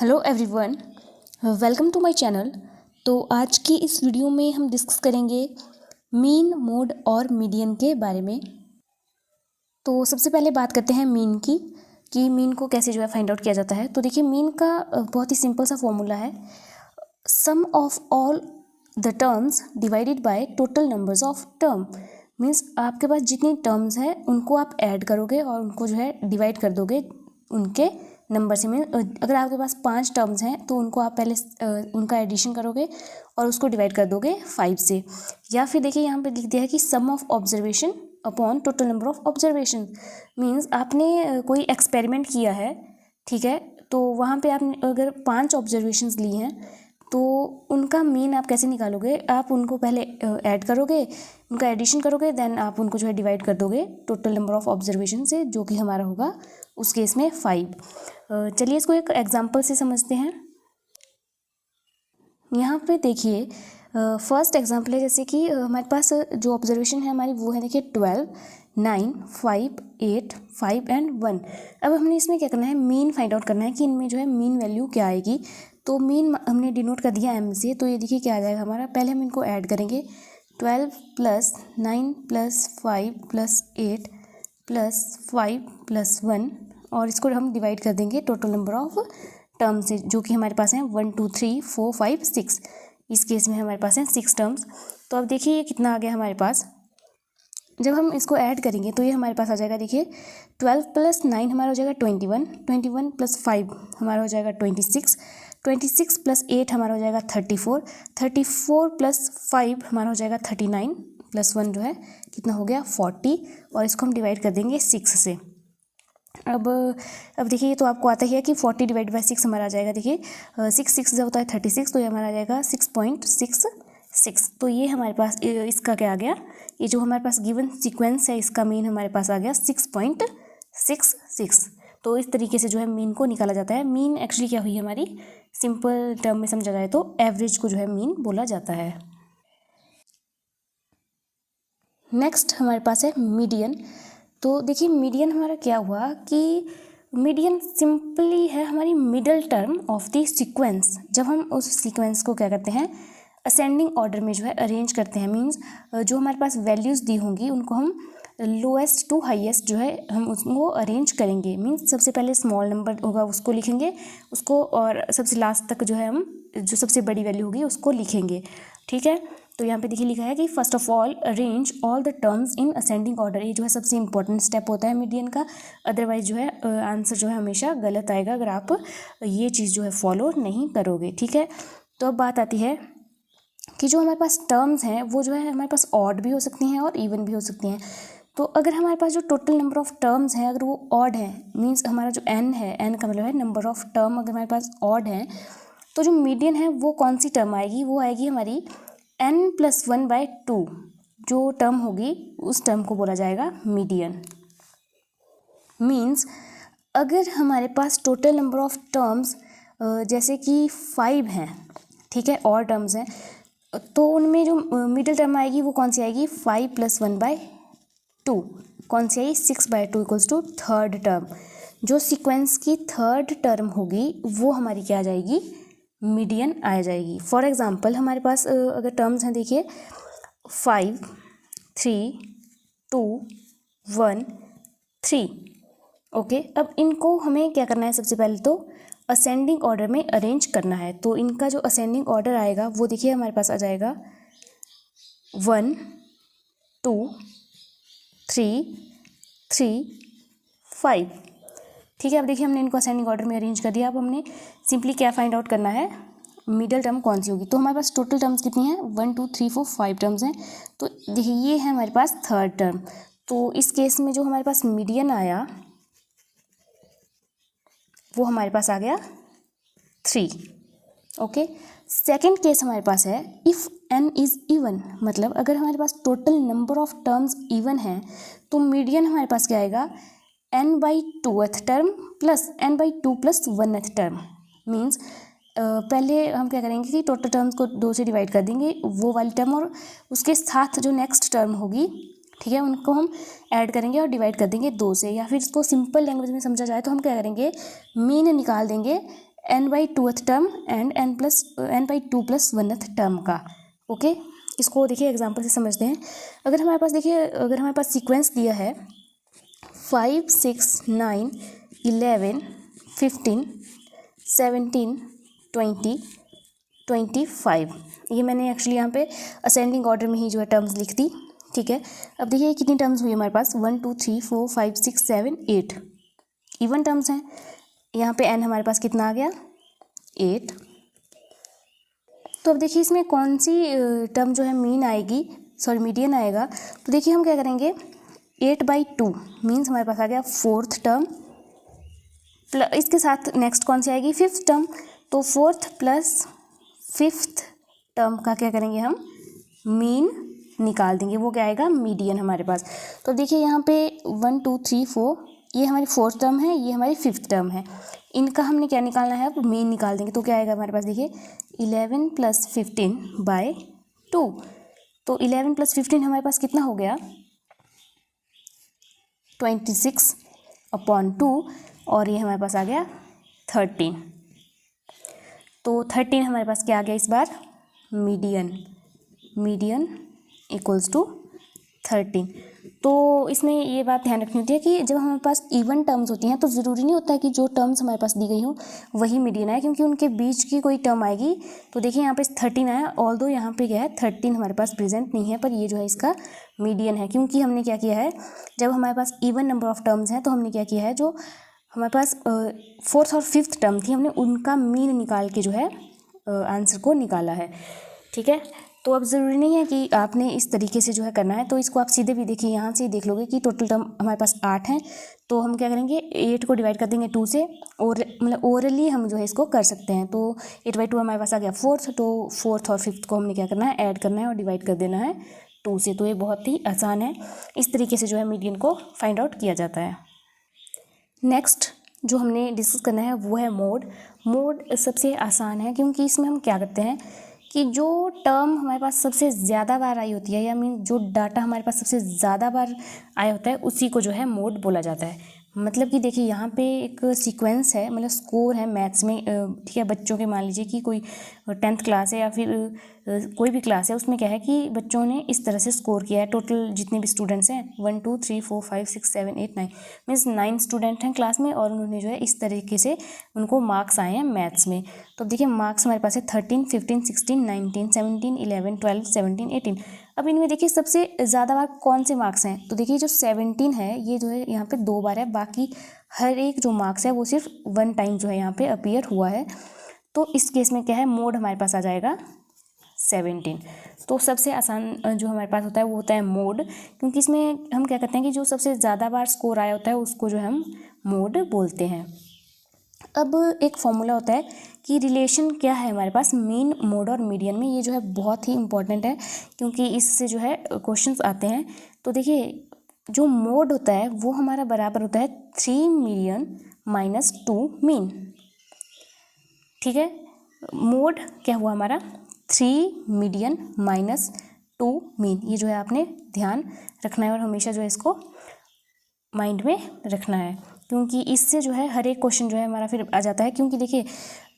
Hello everyone, welcome to my channel. तो आज की इस वीडियो में हम डिस्कस करेंगे मीन, मोड और मीडियन के बारे में। तो सबसे पहले बात करते हैं मीन की, कि मीन को कैसे जो है फाइंड आउट किया जाता है। तो देखिए, मीन का बहुत ही सिंपल सा फॉर्मूला है, sum of all the terms divided by total numbers of term. Means आपके पास जितनी टर्म्स हैं उनको आप ऐड करोगे और उनको जो है डिवाइड कर दोगे उनके नंबर से। मीन अगर आपके पास 5 टर्म्स हैं तो उनको आप पहले उनका एडिशन करोगे और उसको डिवाइड कर दोगे 5 से। या फिर देखिए, यहाँ पे लिख दिया है कि sum of observation upon total number of observation. Means आपने कोई एक्सपेरिमेंट किया है, ठीक है, तो वहाँ पे आपने अगर 5 ऑब्जर्वेशंस ली हैं तो उनका मीन आप कैसे निकालोगे? आप उनको पहले ऐड करोगे, उनका एडिशन करोगे, देन आप उनको जो है डिवाइड कर दोगे टोटल नंबर ऑफ ऑब्जर्वेशन से, जो कि हमारा होगा उस केस में 5। चलिए इसको एक एग्जांपल से समझते हैं। यहाँ पे देखिए, फर्स्ट एग्जांपल है, जैसे कि हमारे पास जो ऑब्जर्वेशन है हमारी वो है, देखिए 12, 9, 5, 8, 5 एंड 1। अब हमने इसमें क्या करना है, मीन फाइंड आउट करना है कि इनमें जो है मीन वैल्यू क्या आएगी। तो मीन हमने डिनोट कर दिया एम से, तो ये देखिए क्या आ जाएगा हमारा। पहले हम इनको ऐड करेंगे, 12 + 9 + 5 + 8 + 5 + 1, और इसको हम डिवाइड कर देंगे टोटल नंबर ऑफ टर्म से, जो कि हमारे पास हैं 1 2 3 4 5 6। इस केस में हमारे पास हैं 6 टर्म्स। तो अब देखिए ये कितना आ गया हमारे पास। जब हम इसको ऐड करेंगे तो ये हमारे पास आ जाएगा, देखिए 12 + 9 हमारा हो जाएगा 21, 21 + 5 हमारा हो जाएगा 26, 26 + 8 हमारा हो जाएगा 34, 34 + 5 हमारा हो जाएगा 39, + 1 जो है कितना हो गया 40, और इसको हम डिवाइड कर देंगे 6 से। अब देखिए, ये तो आपको आता ही है कि 40 / 6 हमारा आ जाएगा। देखिए 6 6 जो होता है 36, तो ये हमारा आ जाएगा 6.66। तो ये हमारे पास इसका क्या आ गया, ये जो हमारे पास गिवन सीक्वेंस है इसका मीन हमारे पास आ गया 6.66। तो इस तरीके से जो है मीन को निकाला जाता है। मीन एक्चुअली क्या हुई हमारी, सिंपल टर्म में समझा जाए तो एवरेज को जो है मीन बोला जाता है। नेक्स्ट हमारे पास है मीडियन। तो देखिए, मीडियन हमारा क्या हुआ कि मीडियन सिंपली है हमारी middle term of the sequence. जब हम उस सीक्वेंस को क्या करते हैं, असेंडिंग ऑर्डर में जो है अरेंज करते हैं। मीन्स जो हमारे पास वैल्यूज़ दी होंगी उनको हम लोएस्ट टू हाईएस्ट जो है हम उसको अरेंज करेंगे। मीन्स सबसे पहले स्मॉल नंबर होगा उसको लिखेंगे उसको, और सबसे लास्ट तक जो है हम जो सबसे बड़ी वैल्यू होगी उसको लिखेंगे, ठीक है। तो यहाँ पे देखिए लिखा है कि first of all arrange all the terms in ascending order. ये जो है सबसे इंपॉर्टेंट स्टेप होता है मीडियन का, अदरवाइज जो है आंसर जो है हमेशा गलत आएगा अगर आप ये चीज़ जो है फॉलो नहीं करोगे, ठीक है। तो अब बात आती है कि जो हमारे पास टर्म्स हैं वो जो है हमारे पास ऑड भी हो सकती हैं और इवन भी हो सकती हैं। तो अगर हमारे पास जो टोटल नंबर ऑफ टर्म्स हैं अगर वो ऑड है, मीन्स हमारा जो एन है, एन का मतलब है नंबर ऑफ टर्म, अगर हमारे पास ऑड है तो जो मीडियन है वो कौन सी टर्म आएगी, वो आएगी हमारी n+1/2। जो टर्म होगी उस टर्म को बोला जाएगा मीडियन। मीन्स अगर हमारे पास टोटल नंबर ऑफ टर्म्स जैसे कि 5 हैं, ठीक है, और टर्म्स हैं, तो उनमें जो मिडिल टर्म आएगी वो कौन सी आएगी, 5 + 1/2। कौन सी आई, 6/2 = थर्ड टर्म। जो सीक्वेंस की थर्ड टर्म होगी वो हमारी क्या आ जाएगी, मीडियन आ जाएगी। फॉर एग्जांपल हमारे पास अगर टर्म्स हैं, देखिए 5 3 2 1 3। ओके, अब इनको हमें क्या करना है, सबसे पहले तो असेंडिंग ऑर्डर में अरेंज करना है। तो इनका जो असेंडिंग ऑर्डर आएगा वो देखिए हमारे पास आ जाएगा 1 2 3 3 5, ठीक है। अब देखिए हमने इनको असेंडिंग ऑर्डर में अरेंज कर दिया। अब हमने सिंपली क्या फाइंड आउट करना है, मिडल टर्म कौन सी होगी। तो हमारे पास टोटल टर्म्स कितनी हैं, 1 2 3 4 5 टर्म्स हैं। तो देखिए ये है हमारे पास थर्ड टर्म। तो इस केस में जो हमारे पास मीडियन आया वो हमारे पास आ गया 3। ओके, सेकेंड केस हमारे पास है इफ़ n इज़ इवन, मतलब अगर हमारे पास total number of terms even है तो मीडियन हमारे पास क्या आएगा, n/2th term + n/2 + 1th term. Means पहले हम क्या करेंगे कि टोटल टर्म्स को 2 से डिवाइड कर देंगे, वो वाली टर्म और उसके साथ जो नेक्स्ट टर्म होगी, ठीक है, उनको हम ऐड करेंगे और डिवाइड कर देंगे 2 से। या फिर इसको सिंपल लैंग्वेज में समझा जाए तो हम क्या करेंगे, मीन निकाल देंगे n/2th term and n/2+1th term का। ओके, इसको देखिए एग्जांपल से समझते हैं। अगर हमारे पास सीक्वेंस दिया है 5 6 9 11 15 17 20 25, ये मैंने एक्चुअली यहाँ पे असेंडिंग ऑर्डर में ही जो है टर्म्स लिख दी। ठीक है, अब देखिए कितनी टर्म्स हुई हमारे पास, 1 2 3 4 5 6 7 8 इवन टर्म्स हैं। यहाँ पे n हमारे पास कितना आ गया, 8। तो अब देखिए इसमें कौन सी टर्म जो है मीडियन आएगा। तो देखिए हम क्या करेंगे, 8/2 मीन्स हमारे पास आ गया 4th टर्म, प्लस इसके साथ नेक्स्ट कौन सी आएगी, 5th टर्म। तो 4th प्लस 5th टर्म का क्या करेंगे हम, मीन निकाल देंगे, वो क्या आएगा, मीडियन हमारे पास। तो देखिए यहाँ पे 1 2 3 4 ये हमारी 4th टर्म है, ये हमारी 5th टर्म है, इनका हमने क्या निकालना है, अब मीन निकाल देंगे। तो क्या आएगा हमारे पास, देखिए 11 + 15/2। तो 11 + 15 हमारे पास कितना हो गया, 26/2, और ये हमारे पास आ गया 13। तो 13 हमारे पास क्या आ गया इस बार, मीडियन इक्वल्स टू 13। तो इसमें ये बात ध्यान रखनी होती है कि जब हमारे पास इवन टर्म्स होती हैं तो ज़रूरी नहीं होता है कि जो टर्म्स हमारे पास दी गई हो वही मीडियन आए, क्योंकि उनके बीच की कोई टर्म आएगी। तो देखिए यहाँ पे 13 आया, ऑल्दो यहाँ पे क्या है 13 हमारे पास प्रेजेंट नहीं है, पर ये जो है इसका मीडियन है, क्योंकि हमने क्या किया है, जब हमारे पास इवन नंबर ऑफ टर्म्स हैं तो हमने क्या किया है, जो हमारे पास 4th और 5th टर्म थी हमने उनका मीन निकाल के जो है आंसर को निकाला है। ठीक है, तो अब ज़रूरी नहीं है कि आपने इस तरीके से जो है करना है। तो इसको आप सीधे भी देखिए, यहाँ से ही देख लोगे कि टोटल टर्म हमारे पास 8 हैं। तो हम क्या करेंगे, 8 को डिवाइड कर देंगे 2 से, और मतलब ओरली हम जो है इसको कर सकते हैं। तो 8/2 हमारे पास आ गया 4th, तो 4th और 5th को हमने क्या करना है, ऐड करना है और डिवाइड कर देना है 2 से। तो ये बहुत ही आसान है, इस तरीके से जो है मीडियन को फाइंड आउट किया जाता है। नेक्स्ट जो हमने डिस्कस करना है वो है मोड सबसे आसान है, क्योंकि इसमें हम क्या करते हैं कि जो टर्म हमारे पास सबसे ज़्यादा बार आई होती है, या मीन जो डाटा हमारे पास सबसे ज़्यादा बार आया होता है उसी को जो है मोड बोला जाता है। मतलब कि देखिए यहाँ पे एक सीक्वेंस है, मतलब स्कोर है मैथ्स में। ठीक है, बच्चों के मान लीजिए कि कोई 10th क्लास है या फिर कोई भी क्लास है, उसमें क्या है कि बच्चों ने इस तरह से स्कोर किया है। टोटल जितने भी स्टूडेंट्स हैं 1 2 3 4 5 6 7 8 9 मीन्स 9 स्टूडेंट हैं क्लास में, और उन्होंने जो है इस तरीके से उनको मार्क्स आए हैं मैथ्स में। तो देखिए मार्क्स हमारे पास है 13 15 16 19 17 11 12 17 18। अब इनमें देखिए सबसे ज़्यादा बार कौन से मार्क्स हैं, तो देखिए जो 17 है ये जो है यहाँ पे 2 बार है, बाकी हर एक जो मार्क्स है वो सिर्फ 1 टाइम जो है यहाँ पे अपीयर हुआ है। तो इस केस में क्या है, मोड हमारे पास आ जाएगा 17। तो सबसे आसान जो हमारे पास होता है वो होता है मोड, क्योंकि इसमें हम क्या करते हैं कि जो सबसे ज़्यादा बार स्कोर आया होता है उसको जो हम मोड बोलते हैं। अब एक फॉर्मूला होता है कि रिलेशन क्या है हमारे पास मीन, मोड और मीडियन में, ये जो है बहुत ही इंपॉर्टेंट है, क्योंकि इससे जो है क्वेश्चंस आते हैं। तो देखिए जो मोड होता है वो हमारा बराबर होता है 3 मीडियन माइनस 2 मीन। ठीक है, मोड क्या हुआ हमारा, 3 मीडियन माइनस 2 मीन। ये जो है आपने ध्यान रखना है और हमेशा जो है इसको माइंड में रखना है, क्योंकि इससे जो है हर एक क्वेश्चन जो है हमारा फिर आ जाता है। क्योंकि देखिए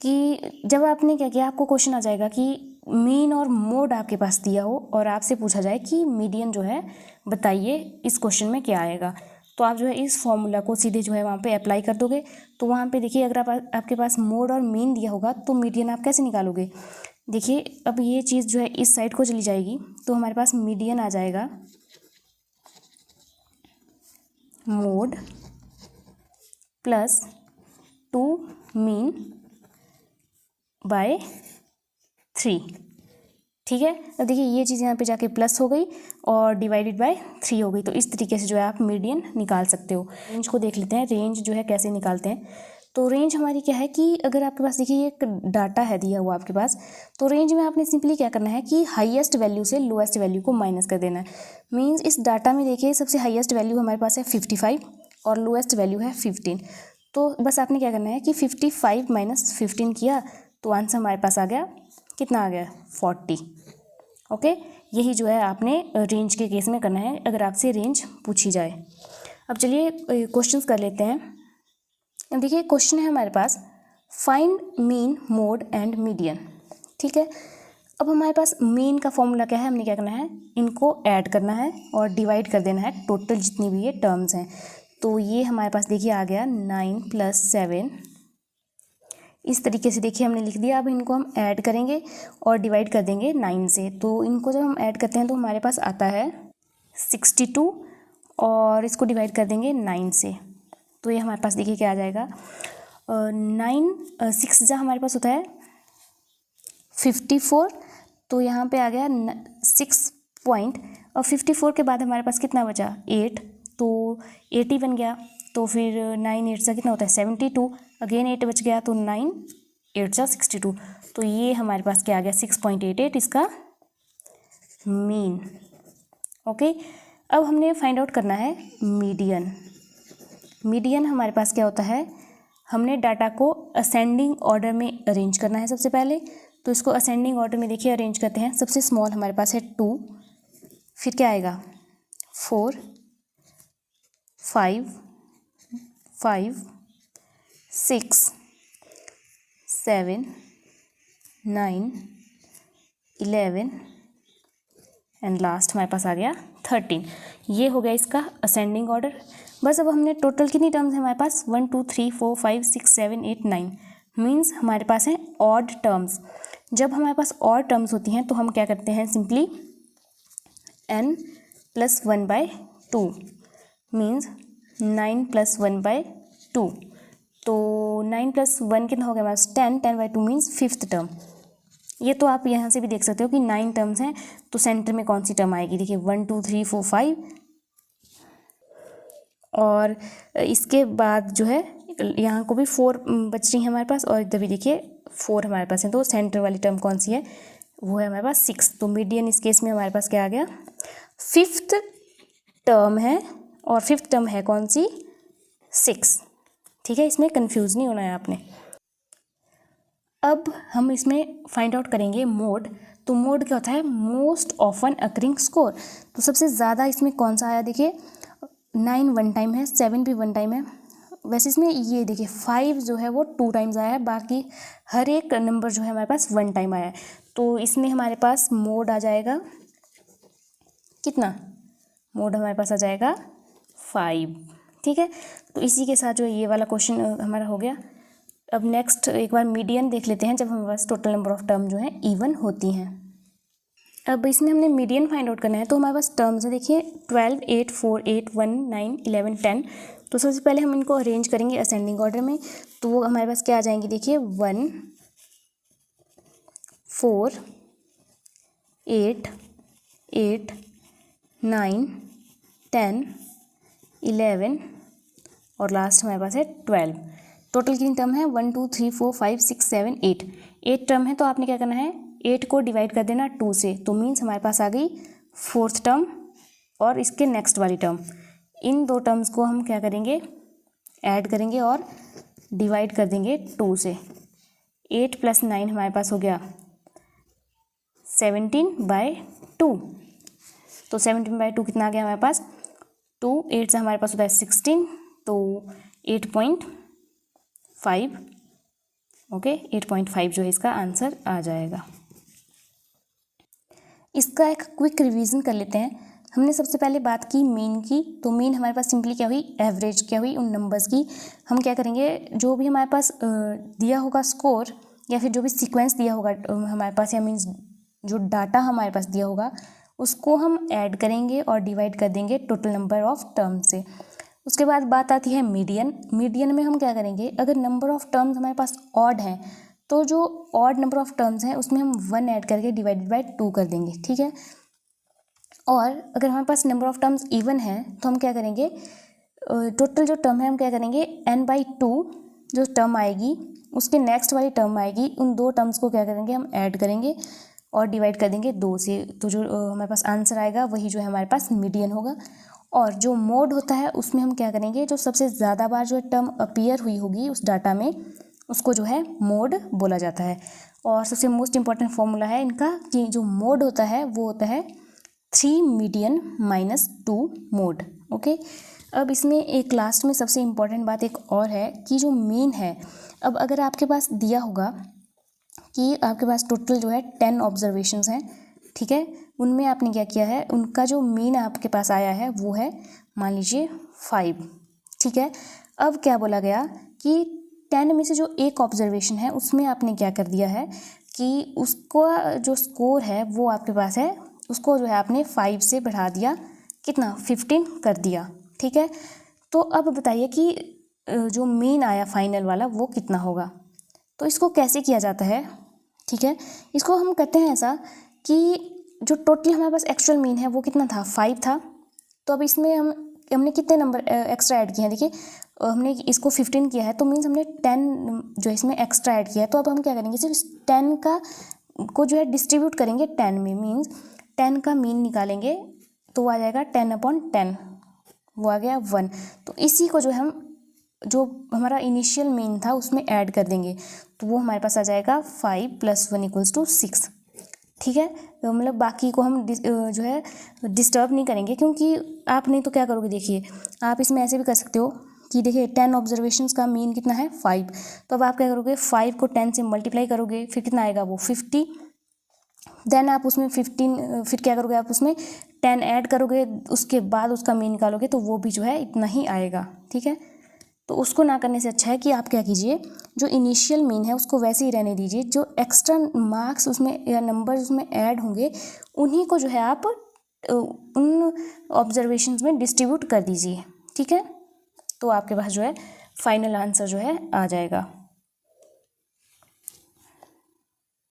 कि जब आपने क्या किया, आपको क्वेश्चन आ जाएगा कि मीन और मोड आपके पास दिया हो और आपसे पूछा जाए कि मीडियन जो है बताइए इस क्वेश्चन में क्या आएगा, तो आप जो है इस फॉर्मूला को सीधे जो है वहाँ पे अप्लाई कर दोगे। तो वहाँ पे देखिए अगर आपके पास मोड और मीन दिया होगा तो मीडियन आप कैसे निकालोगे। देखिए अब ये चीज़ जो है इस साइड को चली जाएगी, तो हमारे पास मीडियन आ जाएगा मोड प्लस 2 मीन बाय 3। ठीक है, अब देखिए ये चीज़ यहाँ पे जाके प्लस हो गई और डिवाइडेड बाय 3 हो गई। तो इस तरीके से जो है आप मीडियन निकाल सकते हो। रेंज को देख लेते हैं, रेंज जो है कैसे निकालते हैं। तो रेंज हमारी क्या है कि अगर आपके पास देखिए एक डाटा है दिया हुआ आपके पास, तो रेंज में आपने सिंपली क्या करना है कि हाईएस्ट वैल्यू से लोएस्ट वैल्यू को माइनस कर देना है। मीन्स इस डाटा में देखिए सबसे हाईएस्ट वैल्यू हमारे पास है 55 और लोएस्ट वैल्यू है 15। तो बस आपने क्या करना है कि 55 माइनस 15 किया तो आंसर हमारे पास आ गया, कितना आ गया, 40। ओके, यही जो है आपने रेंज के केस में करना है अगर आपसे रेंज पूछी जाए। अब चलिए क्वेश्चंस कर लेते हैं। अब देखिए क्वेश्चन है हमारे पास find mean, mode and median. ठीक है, अब हमारे पास मीन का फॉर्मूला क्या है, हमने क्या करना है, इनको ऐड करना है और डिवाइड कर देना है टोटल जितनी भी ये टर्म्स हैं। तो ये हमारे पास देखिए आ गया 9 + 7, इस तरीके से देखिए हमने लिख दिया। अब इनको हम ऐड करेंगे और डिवाइड कर देंगे 9 से। तो इनको जब हम ऐड करते हैं तो हमारे पास आता है 62 और इसको डिवाइड कर देंगे 9 से। तो ये हमारे पास देखिए क्या आ जाएगा, 6 जा हमारे पास होता है 54, तो यहाँ पे आ गया 6 पॉइंट, और 54 के बाद हमारे पास कितना बचा 8, तो 80 बन गया। तो फिर 9 8 से कितना होता है 72, अगेन 8 बच गया, तो 9 8 से 62। तो ये हमारे पास क्या आ गया 6.88 इसका मीन। ओके, अब हमने फाइंड आउट करना है मीडियन। मीडियन हमारे पास क्या होता है, हमने डाटा को असेंडिंग ऑर्डर में अरेंज करना है सबसे पहले। तो इसको असेंडिंग ऑर्डर में देखिए अरेंज करते हैं। सबसे स्मॉल हमारे पास है 2, फिर क्या आएगा 4 5 5 6 7 9 11 एंड लास्ट हमारे पास आ गया 13। ये हो गया इसका असेंडिंग ऑर्डर। बस अब हमने टोटल कितनी टर्म्स है हमारे पास 1 2 3 4 5 6 7 8 9, मीन्स हमारे पास हैं ऑड टर्म्स। जब हमारे पास ऑड टर्म्स होती हैं तो हम क्या करते हैं, सिंपली n + 1/2 मीन्स 9 + 1/2। तो 9 + 1 कितना हो गया हमारे पास 10, 10/2 मीन्स 5th टर्म। ये तो आप यहाँ से भी देख सकते हो कि 9 टर्म्स हैं, तो सेंटर में कौन सी टर्म आएगी, देखिए 1 2 3 4 5, और इसके बाद जो है यहाँ को भी 4 बच रही है हमारे पास, और इधर भी देखिए 4 हमारे पास है। तो सेंटर वाली टर्म कौन सी है, वो है हमारे पास 6। तो मीडियन इस केस में हमारे पास क्या आ गया 5th टर्म है, और 5th टर्म है कौन सी 6। ठीक है, इसमें कंफ्यूज नहीं होना है आपने। अब हम इसमें फाइंड आउट करेंगे मोड। तो मोड क्या होता है, मोस्ट ऑफन अकरिंग स्कोर। तो सबसे ज़्यादा इसमें कौन सा आया, देखिए 9 1 टाइम है, 7 भी 1 टाइम है। वैसे इसमें ये देखिए 5 जो है वो 2 टाइम्स आया है, बाकी हर एक नंबर जो है हमारे पास 1 टाइम आया है। तो इसमें हमारे पास मोड आ जाएगा कितना, मोड हमारे पास आ जाएगा 5। ठीक है, तो इसी के साथ जो ये वाला क्वेश्चन हमारा हो गया। अब नेक्स्ट एक बार मीडियन देख लेते हैं, जब हमारे पास टोटल नंबर ऑफ टर्म जो है इवन होती हैं। अब इसमें हमने मीडियन फाइंड आउट करना है। तो हमारे पास टर्म्स है देखिए 12 8 4 8 1 9 11 10। तो सबसे पहले हम इनको अरेंज करेंगे असेंडिंग ऑर्डर में। तो वो हमारे पास क्या आ जाएंगे, देखिए 1 4 8 8 9 10 11 और लास्ट हमारे पास है 12। टोटल कितनी टर्म है 1 2 3 4 5 6 7 8, 8 टर्म है। तो आपने क्या करना है 8 को डिवाइड कर देना 2 से। तो मीन्स हमारे पास आ गई 4th टर्म और इसके नेक्स्ट वाली टर्म। इन दो टर्म्स को हम क्या करेंगे, ऐड करेंगे और डिवाइड कर देंगे 2 से। 8 + 9 हमारे पास हो गया 17/2। तो 17/2 कितना आ गया हमारे पास 2, 8 से हमारे पास होता है 16, तो 8.5। ओके, 8.5 जो है इसका आंसर आ जाएगा। इसका एक क्विक रिवीजन कर लेते हैं। हमने सबसे पहले बात की मीन की। तो मीन हमारे पास सिंपली क्या हुई, एवरेज क्या हुई उन नंबर्स की। हम क्या करेंगे, जो भी हमारे पास दिया होगा स्कोर या फिर जो भी सीक्वेंस दिया होगा हमारे पास, या मीन्स जो डाटा हमारे पास दिया होगा उसको हम ऐड करेंगे और डिवाइड कर देंगे टोटल नंबर ऑफ टर्म से। उसके बाद बात आती है मीडियन। मीडियन में हम क्या करेंगे, अगर नंबर ऑफ टर्म्स हमारे पास ऑड हैं तो जो ऑड नंबर ऑफ टर्म्स हैं उसमें हम 1 ऐड करके डिवाइडेड बाय 2 कर देंगे। ठीक है, और अगर हमारे पास नंबर ऑफ टर्म्स इवन है तो हम क्या करेंगे, टोटल जो टर्म है हम क्या करेंगे n/2 जो टर्म आएगी उसके नेक्स्ट वाली टर्म आएगी, उन दो टर्म्स को क्या करेंगे हम ऐड करेंगे और डिवाइड कर देंगे 2 से। तो जो हमारे पास आंसर आएगा वही जो है हमारे पास मीडियन होगा। और जो मोड होता है उसमें हम क्या करेंगे, जो सबसे ज़्यादा बार जो टर्म अपीयर हुई होगी उस डाटा में उसको जो है मोड बोला जाता है। और सबसे मोस्ट इम्पॉर्टेंट फॉर्मूला है इनका कि जो मोड होता है वो होता है 3 मीडियन - 2 मोड। ओके, अब इसमें एक लास्ट में सबसे इम्पॉर्टेंट बात एक और है कि जो मीन है, अब अगर आपके पास दिया होगा कि आपके पास टोटल जो है 10 ऑब्जर्वेशंस हैं, ठीक है, उनमें आपने क्या किया है, उनका जो मीन आपके पास आया है वो है मान लीजिए 5, ठीक है। अब क्या बोला गया कि 10 में से जो एक ऑब्जर्वेशन है उसमें आपने क्या कर दिया है कि उसको जो स्कोर है वो आपके पास है, उसको जो है आपने 5 से बढ़ा दिया, कितना 15 कर दिया, ठीक है। तो अब बताइए कि जो मीन आया फाइनल वाला वो कितना होगा। तो इसको कैसे किया जाता है, ठीक है, इसको हम कहते हैं ऐसा कि जो टोटल हमारे पास एक्चुअल मीन है वो कितना था, 5 था। तो अब इसमें हमने कितने नंबर एक्स्ट्रा ऐड किए हैं, देखिए हमने इसको 15 किया है तो मीन्स हमने 10 जो इसमें एक्स्ट्रा ऐड किया है। तो अब हम क्या करेंगे, सिर्फ 10 को जो है डिस्ट्रीब्यूट करेंगे 10 में, मीन्स 10 का मीन निकालेंगे तो वो आ जाएगा 10/10, वो आ गया 1। तो इसी को जो हम जो हमारा इनिशियल मीन था उसमें ऐड कर देंगे तो वो हमारे पास आ जाएगा 5 + 1 = 6, ठीक है। तो मतलब बाकी को हम जो है डिस्टर्ब नहीं करेंगे, क्योंकि आप नहीं तो क्या करोगे, देखिए आप इसमें ऐसे भी कर सकते हो कि देखिए 10 ऑब्जर्वेशंस का मीन कितना है 5, तो अब आप क्या करोगे 5 को 10 से मल्टीप्लाई करोगे, फिर कितना आएगा वो 50, देन आप उसमें 15 फिर क्या करोगे, आप उसमें 10 ऐड करोगे, उसके बाद उसका मीन निकालोगे तो वो भी जो है इतना ही आएगा, ठीक है। तो उसको ना करने से अच्छा है कि आप क्या कीजिए, जो इनिशियल मीन है उसको वैसे ही रहने दीजिए, जो एक्स्ट्रा मार्क्स उसमें या नंबर्स उसमें ऐड होंगे उन्हीं को जो है आप उन ऑब्जर्वेशंस में डिस्ट्रीब्यूट कर दीजिए, ठीक है। तो आपके पास जो है फाइनल आंसर जो है आ जाएगा।